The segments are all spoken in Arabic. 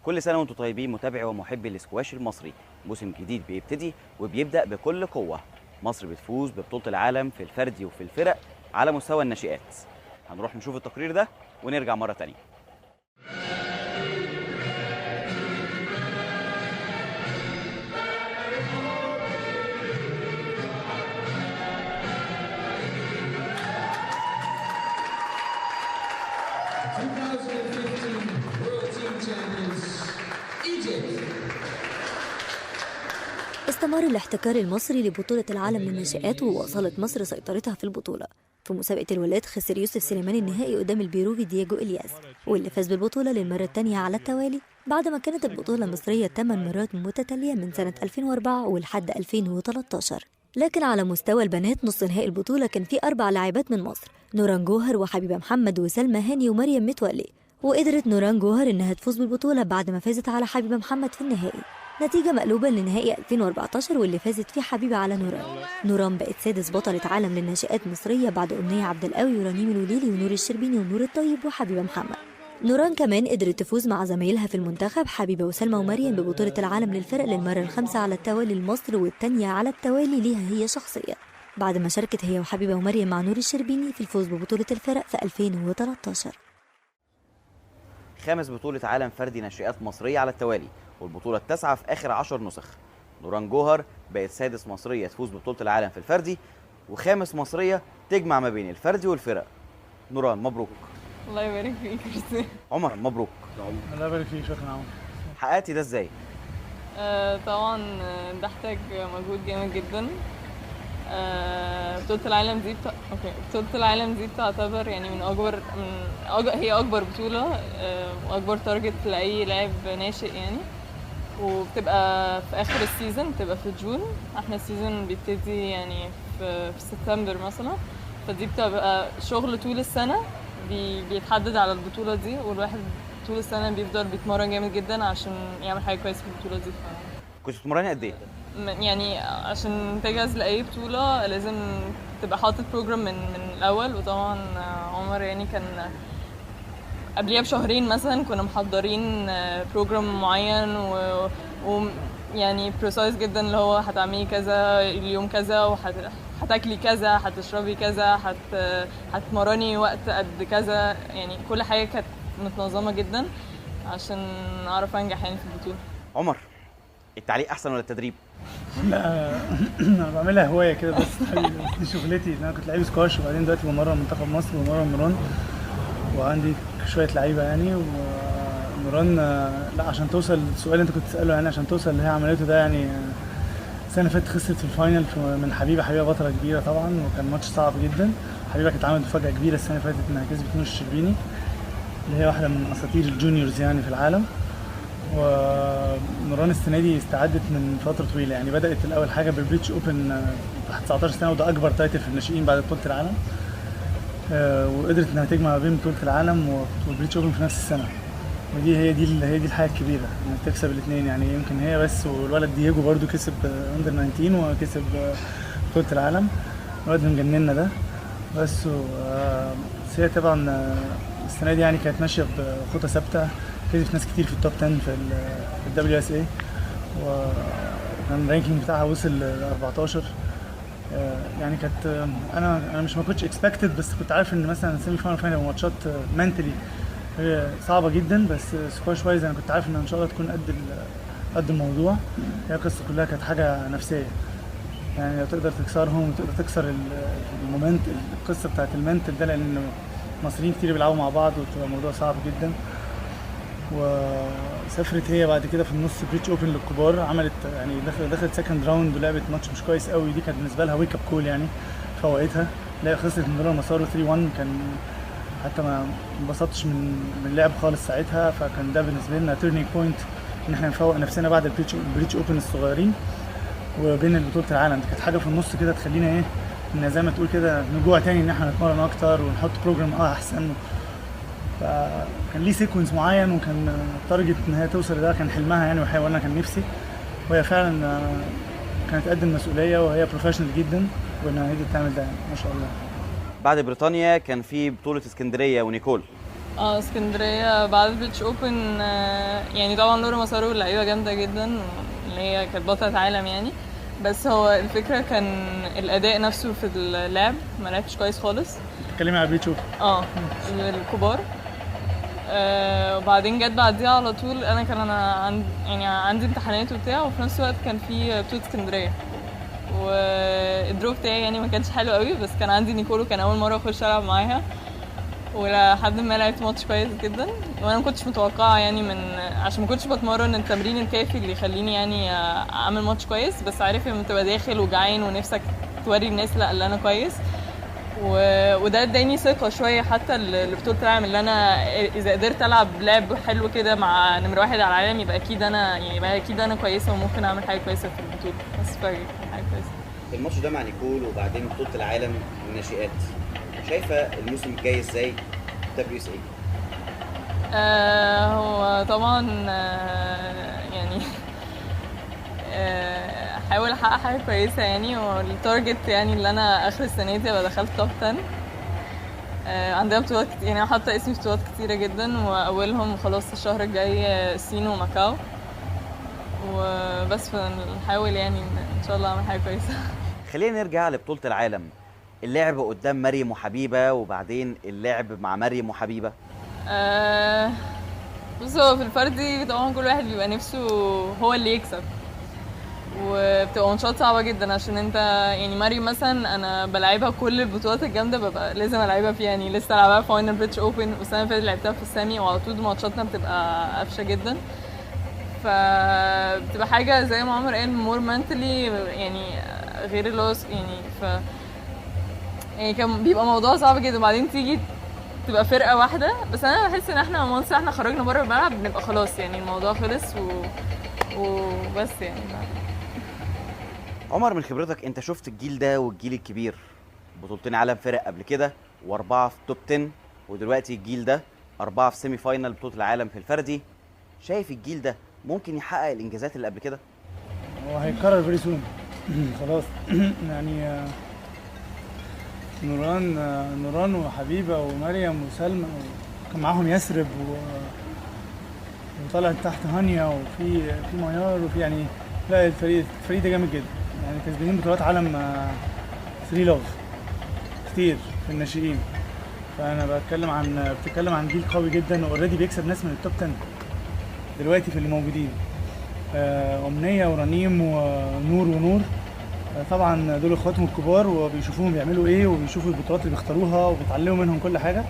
كل سنة وانتم طيبين متابعي ومحبي الاسكواش المصري. موسم جديد بيبتدي وبيبدأ بكل قوة. مصر بتفوز ببطولة العالم في الفردي وفي الفرق على مستوى الناشئات. هنروح نشوف التقرير ده ونرجع مرة تانية. استمر الاحتكار المصري لبطولة العالم للناشئات وواصلت مصر سيطرتها في البطولة. في مسابقة الولاد خسر يوسف سليمان النهائي قدام البيروفي دييجو إلياس، واللي فاز بالبطولة للمرة الثانية على التوالي بعد ما كانت البطولة مصرية 8 مرات متتالية من سنة 2004 ولحد 2013. لكن على مستوى البنات نص نهائي البطولة كان فيه 4 لاعبات من مصر، نوران جوهر وحبيبة محمد وسلمى هاني ومريم متولي، وقدرت نوران جوهر إنها تفوز بالبطولة بعد ما فازت على حبيبة محمد في النهائي، نتيجة مقلوبة لنهائي 2014 واللي فازت فيه حبيبة على نوران. نوران بقت سادس بطلة عالم للناشئات مصرية بعد أمنية عبد القوي ورنيم الوليلي ونور الشربيني ونور الطيب وحبيبة محمد. نوران كمان قدرت تفوز مع زمايلها في المنتخب حبيبة وسلمى ومريم ببطولة العالم للفرق للمرة الخامسة على التوالي لمصر والثانية على التوالي ليها هي شخصيا، بعد ما شاركت هي وحبيبة ومريم مع نور الشربيني في الفوز ببطولة الفرق في 2013. خامس بطولة عالم فردي ناشئات مصرية على التوالي، والبطولة التاسعة في آخر 10 نسخ. نوران جوهر بقت سادس مصرية تفوز ببطولة العالم في الفردي، وخامس مصرية تجمع ما بين الفردي والفرق. نوران مبروك. الله يبارك فيك. عمر مبروك. الله يبارك فيك. شكرا عمر. حققتي ده ازاي؟ طبعا ده احتاج مجهود جامد جدا. بطولة العالم دي بطولة العالم دي بتعتبر يعني هي أكبر بطولة وأكبر تارجت لأي لاعب ناشئ يعني، وبتبقى في آخر السيزن، بتبقى في جون. احنا السيزن بيبتدي يعني في سبتمبر مثلا، فدي بتبقى شغل طول السنة بيتحدد على البطولة دي، والواحد طول السنة بيفضل بيتمرن جامد جدا عشان يعمل حاجة كويسة في البطولة دي. كنت بتتمرني قد ايه؟ يعني عشان تجهز لأي بطولة لازم تبقى حاطط بروجرام من الأول، وطبعا عمر يعني كان قبليها بشهرين مثلا كنا محضرين بروجرام معين ويعني بريسايز جدا، اللي هو هتعملي كذا اليوم كذا، وهتاكلي كذا، هتشربي كذا، هتمرني وقت قد كذا، يعني كل حاجة كانت متنظمة جدا عشان أعرف أنجح يعني في البطولة. عمر، التعليق احسن ولا التدريب؟ لا انا بعملها هوايه كده بس دي شغلتي. انا كنت لعيب سكواش وبعدين دلوقتي بمرن منتخب مصر وبمرن نوران، وعندي شويه لعيبه يعني. ونوران لا عشان توصل السؤال اللي انت كنت تساله يعني، عشان توصل اللي هي عملته ده يعني، السنه اللي فاتت خسرت في الفاينل من حبيبه بطله كبيره طبعا، وكان ماتش صعب جدا. حبيبه كانت عملت مفاجاه كبيره السنه اللي فاتت انها كسبت نور الشربيني اللي هي واحده من اساطير الجونيورز يعني في العالم. ونوران السنه دي استعدت من فتره طويله يعني، بدات الاول حاجه بالبريتش اوبن تحت 19 سنه، وده اكبر تايتل في الناشئين بعد بطوله العالم. وقدرت انها تجمع ما بين بطوله العالم والبريتش اوبن في نفس السنه، ودي هي دي الحاجه الكبيره انك تكسب الاثنين يعني. يمكن هي بس، والولد دييجو برده كسب اندر 19 وكسب بطوله العالم، الولد مجننا ده بس. هي طبعا السنه دي يعني كانت ماشيه بخطى ثابته، كسبت ناس كتير في التوب 10 في الدبليو اس اي، وكان الرانكينج بتاعها وصل ل 14. يعني كانت انا مش ما كنتش اكسبكتد، بس كنت عارف ان مثلا السيمي فاينل وماتشات منتلي صعبه جدا، بس سكواش وايز انا كنت عارف ان ان شاء الله تكون قد الموضوع. هي القصه كلها كانت حاجه نفسيه يعني، لو تقدر تكسرهم وتقدر تكسر المومنت، القصه بتاعت المنتل ده، لان مصريين كتير بيلعبوا مع بعض وبتبقى الموضوع صعب جدا. وسافرت هي بعد كده في النص بريتش اوبن للكبار، عملت يعني دخلت سكند راوند ولعبت ماتش مش كويس قوي، دي كانت بالنسبه لها ويك اب كول يعني، فوقتها لا خسرت من دوري مسار 3-1. كان حتى ما انبسطتش من اللعب خالص ساعتها، فكان ده بالنسبه لنا تيرنينج بوينت ان احنا نفوق نفسنا بعد البريتش اوبن الصغيرين وبين بطوله العالم. دي كانت حاجه في النص كده تخلينا ايه، ان زي ما تقول كده نجوع تاني ان احنا نتمرن اكتر ونحط بروجرام احسن. فكان ليه سيكونس معين، وكان تارجت ان هي توصل لده، كان حلمها يعني، وانا كان نفسي، وهي فعلا كانت قد المسؤوليه، وهي بروفيشنال جدا، وانها قدرت تعمل ده يعني ما شاء الله. بعد بريطانيا كان في بطوله اسكندريه ونيكول، اسكندريه بعد البيتش اوبن يعني طبعا لورا مسارو اللعيبه جامده جدا اللي هي كانت بطلة عالم يعني، بس هو الفكره كان الاداء نفسه في اللعب ما لعبتش كويس خالص. بتتكلمي على بيتش اوبن؟ الكبار. وبعدين جت بعديها على طول انا يعني عندي امتحانات وبتاع، وفي نفس الوقت كان في بطولة اسكندريه، والدرو بتاعي يعني ما كانش حلو قوي، بس كان عندي نيكولو كان اول مره اخش العب معاها، ولحد ما لعبت ماتش كويس جدا، وانا ما كنتش متوقعه يعني عشان ما كنتش بتمرن التمرين الكافي اللي يخليني يعني اعمل ماتش كويس، بس عارف لما تبقى داخل وجعان ونفسك توري الناس لا اللي انا كويس، وده اداني ثقه شويه حتى لبطوله العالم، اللي انا اذا قدرت العب لعب حلو كده مع نمره واحد على العالم يبقى اكيد انا كويسه وممكن اعمل حاجه كويسه في البطوله، بس حاجه كويسه. الماتش ده مع نيكول وبعدين بطوله العالم للناشئات، شايفه الموسم الجاي ازاي WSA؟ هو طبعا يعني حاول احقق حاجه كويسه يعني، والتارجت يعني اللي انا اخر السنه دي ابقى دخلت توب 10. عندنا بطولات كتير يعني، حاطه اسمي في بطولات كتيره جدا، واولهم خلاص الشهر الجاي الصين وماكاو، وبس نحاول يعني ان شاء الله اعمل حاجه كويسه. خلينا نرجع لبطوله العالم، اللعب قدام مريم وحبيبه وبعدين اللعب مع مريم وحبيبه. بص هو في الفردي طبعا كل واحد بيبقى نفسه هو اللي يكسب، وبتبقى ماتشات صعبه جدا عشان انت يعني مريم مثلا انا بلعبها كل البطولات الجامده ببقى لازم العبها فيها، يعني لسه العبها في فاينل بريتش اوبن، والسنه اللي فاتت لعبتها في السامي، وعلى طول ماتشاتنا بتبقى قفشه جدا، فبتبقى حاجه زي ما عمر قال مور منتلي يعني غير اللوس يعني يعني كان بيبقى موضوع صعب جدا، وبعدين تيجي تبقى فرقه واحده، بس انا بحس ان احنا once احنا خرجنا بره الملعب بنبقى خلاص يعني الموضوع خلص وبس يعني. عمر من خبرتك انت شفت الجيل ده والجيل الكبير، بطولتين عالم فرق قبل كده و4 في توب 10، ودلوقتي الجيل ده 4 في سيمي فاينل بطولة العالم في الفردي، شايف الجيل ده ممكن يحقق الانجازات اللي قبل كده؟ هو هيتكرر فيري سون خلاص يعني نوران وحبيبه ومريم وسلمى كان معاهم يسرب وطلعت تحت هانيا وفي ميار وفي يعني لا الفريق ده جامد جدا يعني، كسبانين بطولات عالم 3 لوف كتير في الناشئين، فانا بتتكلم عن جيل قوي جدا واوريدي بيكسب ناس من التوب 10 دلوقتي في اللي موجودين، امنيه ورنيم ونور طبعا دول اخواتهم الكبار وبيشوفوهم بيعملوا ايه وبيشوفوا البطولات اللي بيختاروها وبيتعلموا منهم كل حاجه،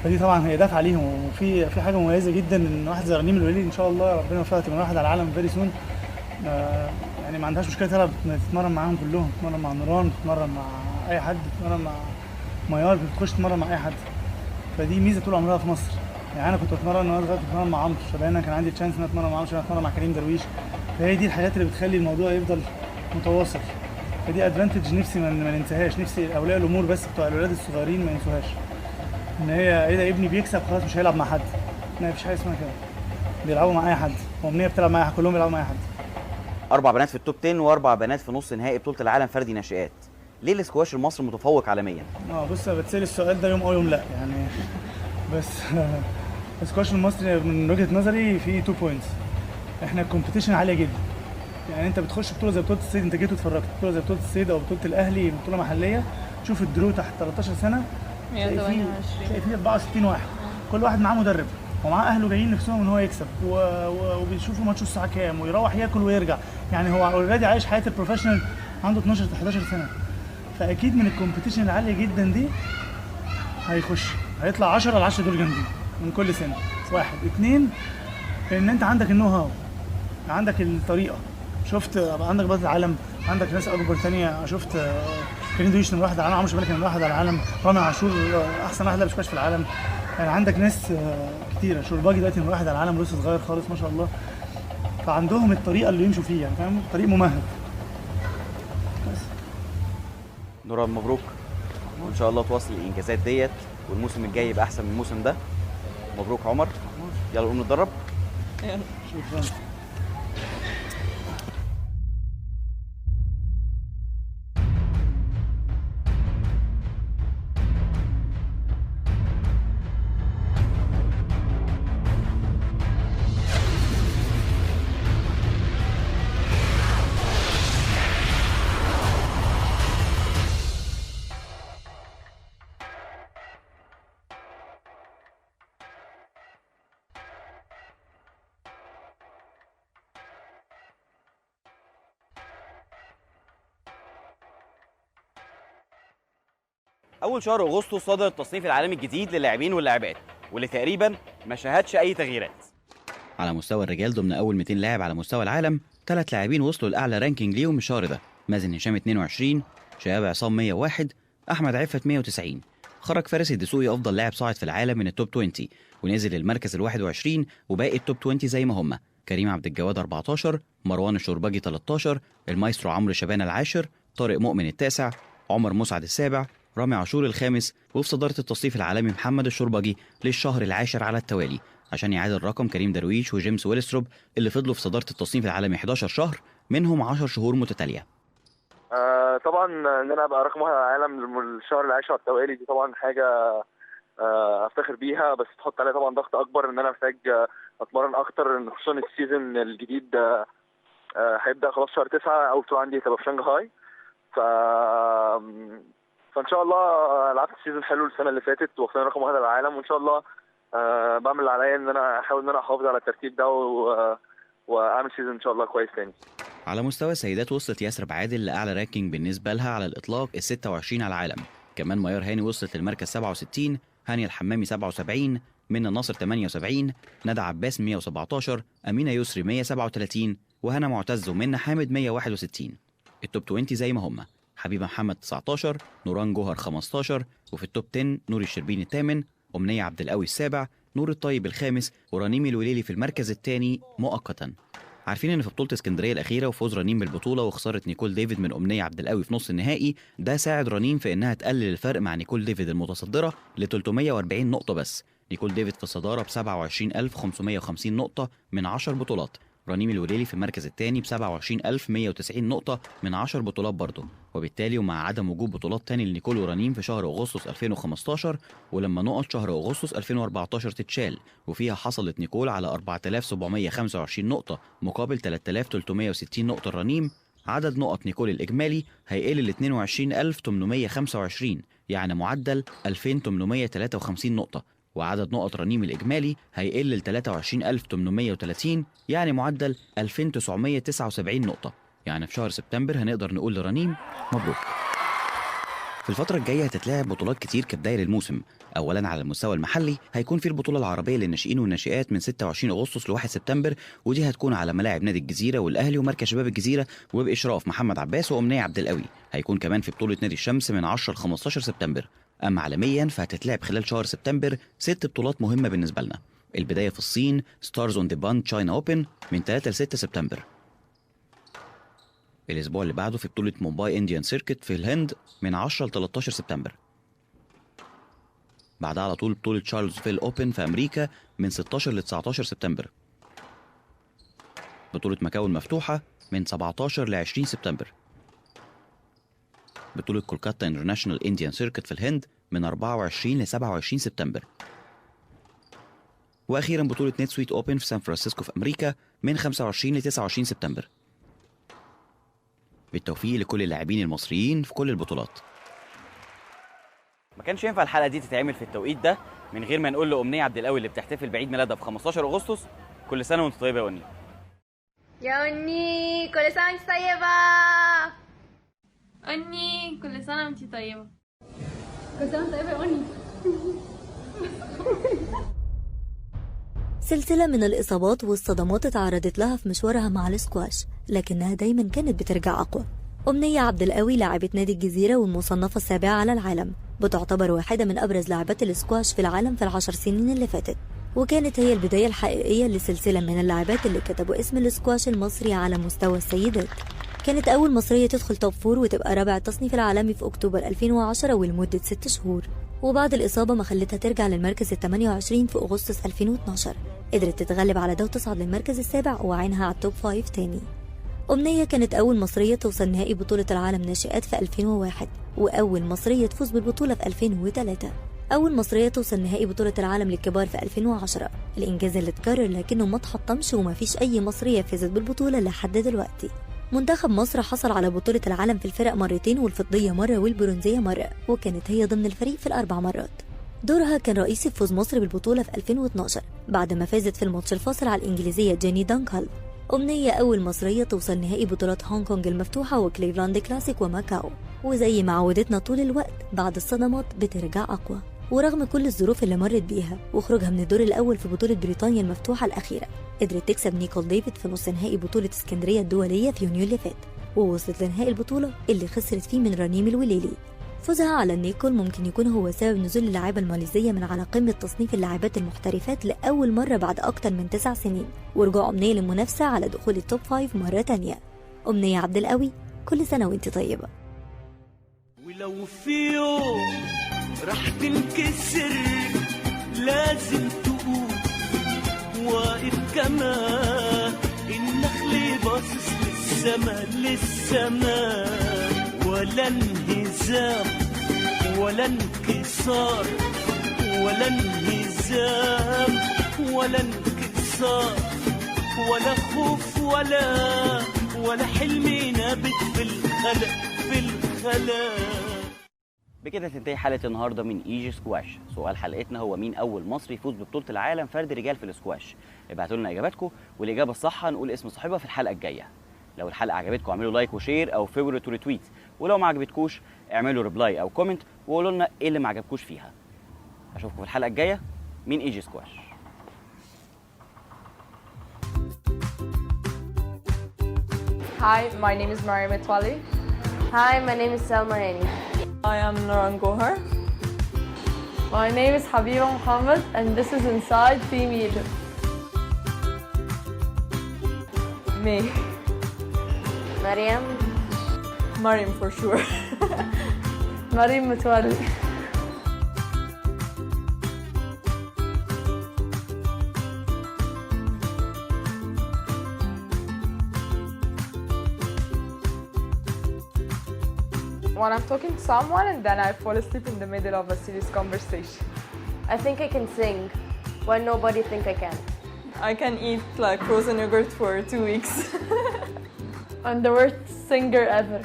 فدي طبعا هي دافع عليهم. وفي حاجه مميزه جدا ان واحد زي رنيم الوليد ان شاء الله ربنا يوفقها تبقى واحد على العالم فيري سون، يعني ما عندهاش مشكله تلعب تتمرن معاهم كلهم، تتمرن مع نوران، تتمرن مع اي حد، تتمرن مع ميار، بتخش تتمرن مع اي حد، فدي ميزه طول عمرها في مصر. يعني انا كنت بتمرن وانا صغير بتمرن مع عمرو شبانه، كان عندي تشانس ان اتمرن مع عمرو، اتمرن مع كريم درويش، فهي دي الحاجات اللي بتخلي الموضوع يفضل متواصل، فدي ادفانتج نفسي ما ننساهاش، نفسي اولياء الامور بس بتوع الولاد الصغيرين ما ينسوهاش، ان هي ايه ده ابني بيكسب خلاص مش هيلعب مع حد، ما فيش حاجه اسمها كده، بيلعبوا مع اي حد، وامنيه بتلعب مع كلهم بيلعبوا مع اي حد. 4 بنات في التوب 10 و4 بنات في نص نهائي بطولة العالم فردي ناشئات، ليه الاسكواش المصري متفوق عالميا؟ بص بتسال السؤال ده يوم يوم لا يعني بس الاسكواش المصري من وجهه نظري فيه 2 بوينتس، احنا الكومبيتيشن عاليه جدا، يعني انت بتخش بطوله زي بطوله الصيد، انت جيت واتفرجت بطوله زي بطوله الصيد او بطوله الاهلي بطوله محليه، شوف الدرو تحت 13 سنه تلاقي فيه 64 واحد، كل واحد معاه مدرب ومعاه اهله جايين نفسهم ان هو يكسب وبيشوفوا ماتش الساعه كام ويروح ياكل ويرجع، يعني هو اوريدي عايش حياه البروفيشنال، عنده 12 11 سنه، فاكيد من الكومبيتيشن العاليه جدا دي هيطلع 10 ال10 دول جامدين من كل سنه، 1 2 ان انت عندك النو هاو، عندك الطريقه، شفت عندك بطل العالم، عندك ناس اكبر ثانيه، شفت كريم دويش نمره 1 على العالم، عمرو شبانه كان نمره 1 على العالم، رامي عاشور احسن واحد لابس كاش في العالم، يعني عندك ناس كتيره، شورباجي دلوقتي نمره 1 على العالم لسه صغير خالص ما شاء الله، فعندهم الطريقه اللي يمشوا فيها، يعني فاهم، طريق ممهد. بس نوران مبروك، وان شاء الله تواصل الانجازات ديت والموسم الجاي يبقى احسن من الموسم ده. مبروك عمر، يلا قوم نتدرب. شكرا. أول شهر أغسطس صدر التصنيف العالمي الجديد للاعبين واللاعبات واللي تقريبا ما شهدش أي تغييرات. على مستوى الرجال ضمن أول 200 لاعب على مستوى العالم 3 لاعبين وصلوا لأعلى رانكينج ليهم الشهر ده، مازن هشام 22، شهاب عصام 101، أحمد عفت 190. خرج فارس الدسوقي أفضل لاعب صاعد في العالم من التوب 20 ونزل للمركز ال21، وباقي التوب 20 زي ما هم: كريم عبد الجواد 14، مروان الشربجي 13، المايسترو عمرو شبانة العاشر، طارق مؤمن التاسع، عمر مسعد السابع، رامي عاشور الخامس، وفي صدارة التصنيف العالمي محمد الشربجي للشهر العاشر على التوالي عشان يعادل رقم كريم درويش وجيمس ويلستروب اللي فضلوا في صدارة التصنيف العالمي 11 شهر منهم 10 شهور متتالية. طبعا ان انا ابقى رقم 1 على العالم الشهر العاشر على التوالي دي طبعا حاجه افتخر بيها، بس تحط عليا طبعا ضغط اكبر ان انا محتاج اتمرن اكتر، خصوصا السيزون الجديد هيبدا خلاص شهر 9، اول بطوله عندي هتبقى في شنغهاي. فان شاء الله لعبت السيزون حلو السنه اللي فاتت واخدنا رقم 1 على العالم، وان شاء الله بعمل اللي عليا ان انا احاول ان انا احافظ على الترتيب ده واعمل سيزون ان شاء الله كويس تاني. على مستوى السيدات وصلت ياسر عادل لاعلى رانكينج بالنسبه لها على الاطلاق ال26 على العالم، كمان ميار هاني وصلت للمركز 67، هانيا الحمامي 77، منى ناصر 78، ندى عباس 117، امينه يسري 137، وهنا معتز ومنى حامد 161. التوب 20 زي ما هم: حبيبه محمد 19، نوران جوهر 15، وفي التوب 10 نوري الشربيني الثامن، أمنية عبد القوي السابع، نور الطيب الخامس، ورنيم الوليلي في المركز الثاني مؤقتا. عارفين ان في بطوله اسكندريه الاخيره وفوز رنيم بالبطوله وخساره نيكول ديفيد من أمنية عبد القوي في نص النهائي، ده ساعد رنيم في انها تقلل الفرق مع نيكول ديفيد المتصدره ل 340 نقطه بس. نيكول ديفيد في الصداره ب 27550 نقطه من 10 بطولات، رنيم الوليلي في المركز الثاني ب 27190 نقطة من 10 بطولات برضه، وبالتالي ومع عدم وجود بطولات تاني لنيكول ورنيم في شهر أغسطس 2015 ولما نقط شهر أغسطس 2014 تتشال وفيها حصلت نيكول على 4725 نقطة مقابل 3360 نقطة الرنيم، عدد نقط نيكول الإجمالي هيقل ل 22825 يعني معدل 2853 نقطة، وعدد نقط رنيم الإجمالي هيقل ل 23830 يعني معدل 2979 نقطة. يعني في شهر سبتمبر هنقدر نقول لرنيم مبروك. في الفترة الجاية هتتلعب بطولات كتير كبداية للموسم. أولا على المستوى المحلي هيكون في البطولة العربية للناشئين والناشئات من 26 أغسطس ل 1 سبتمبر، ودي هتكون على ملاعب نادي الجزيرة والأهلي ومركز شباب الجزيرة وبإشراف محمد عباس وأمنية عبد القوي. هيكون كمان في بطولة نادي الشمس من 10 ل 15 سبتمبر. أما عالميا فهتتلعب خلال شهر سبتمبر 6 بطولات مهمة بالنسبة لنا. البداية في الصين ستارز اون ذا باند تشاينا اوبن من 3 ل 6 سبتمبر. الأسبوع اللي بعده في بطولة مومباي انديان سيركت في الهند من 10 ل 13 سبتمبر. بعدها على طول بطولة تشارلزفيل اوبن في أمريكا من 16 ل 19 سبتمبر. بطولة ماكاو المفتوحة من 17 ل 20 سبتمبر. بطولة كولكاتا انترناشونال انديان سيركت في الهند من 24 ل 27 سبتمبر. وأخيرا بطولة نيت سويت اوبن في سان فرانسيسكو في أمريكا من 25 ل 29 سبتمبر. بالتوفيق لكل اللاعبين المصريين في كل البطولات. ما كانش ينفع الحلقة دي تتعمل في التوقيت ده من غير ما نقول لأمنية عبد القوي اللي بتحتفل بعيد ميلادها في 15 أغسطس كل سنة وانت طيبة يا أني. يا أني كل سنة وانت طيبة. أني كل سنة وانت طيبة. كل سنة وانت طيبة يا أني. سلسلة من الإصابات والصدمات اتعرضت لها في مشوارها مع الاسكواش، لكنها دايما كانت بترجع أقوى. أمنية عبد القوي لاعبة نادي الجزيرة والمصنفة السابعة على العالم، بتعتبر واحدة من أبرز لاعبات الاسكواش في العالم في ال10 سنين اللي فاتت، وكانت هي البداية الحقيقية لسلسلة من اللاعبات اللي كتبوا اسم الاسكواش المصري على مستوى السيدات. كانت أول مصرية تدخل توب 4 وتبقى رابع التصنيف العالمي في أكتوبر 2010 ولمدة 6 شهور، وبعد الإصابة ما خلتها ترجع للمركز ال28 في أغسطس 2012 قدرت تتغلب على ده وتصعد للمركز السابع وعينها على التوب 5 تاني. أمنية كانت أول مصرية توصل نهائي بطولة العالم ناشئات في 2001، وأول مصرية تفوز بالبطولة في 2003، أول مصرية توصل نهائي بطولة العالم للكبار في 2010، الإنجاز اللي اتكرر لكنه ما اتحطمش وما فيش أي مصرية فازت بالبطولة لحد دلوقتي. منتخب مصر حصل على بطولة العالم في الفرق مرتين والفضية مرة والبرونزية مرة، وكانت هي ضمن الفريق في ال4 مرات. دورها كان رئيسي في فوز مصر بالبطولة في 2012 بعد ما فازت في الماتش الفاصل على الإنجليزية جيني دانكال. أمنية أول مصرية توصل نهائي بطولات هونغ كونج المفتوحة وكليفلاند كلاسيك وماكاو. وزي ما عودتنا طول الوقت بعد الصدمات بترجع أقوى. ورغم كل الظروف اللي مرت بيها وخروجها من الدور الأول في بطولة بريطانيا المفتوحة الأخيرة، قدرت تكسب نيكول ديفيد في نص نهائي بطولة اسكندرية الدولية في يونيو اللي فات، ووصلت لنهائي البطولة اللي خسرت فيه من رنيم الوليلي. فوزها على نيكول ممكن يكون هو سبب نزول اللاعبة الماليزية من على قمة تصنيف اللاعبات المحترفات لأول مرة بعد أكتر من 9 سنين، ورجوع أمنية للمنافسة على دخول التوب 5 مرة تانية. أمنية عبد القوي، كل سنة وانت طيبة. ولو في يوم راح تنكسر لازم تقوم واقف كما النخل باصص للسما ولا انهزام ولا انكسار ولا انهزام ولا انكسار ولا خوف ولا حلم نابت في الخلا. بكده تنتهي حلقه النهارده من ايجي سكواش. سؤال حلقتنا هو مين اول مصري يفوز ببطوله العالم فرد رجال في الاسكواش؟ ابعتوا لنا اجاباتكم، والاجابه الصح هنقول اسم صاحبها في الحلقه الجايه. لو الحلقه عجبتكم اعملوا لايك وشير او فيفورت وريتويت، ولو ما عجبتكوش اعملوا ريبلاي او كومنت وقولوا لنا ايه اللي ما عجبكوش فيها. اشوفكم في الحلقه الجايه من ايجي سكواش. Hi, my name is Mariam Etwali. Hi, my name is Selma Hani. I am Nuran Gohar. My name is Habiba Muhammad, and this is Inside Team Egypt. Me. Mariam. Mariam for sure. Mariam Metwali. When I'm talking to someone and then I fall asleep in the middle of a serious conversation. I think I can sing when nobody think I can. I can eat like frozen yogurt for 2 weeks. I'm the worst singer ever.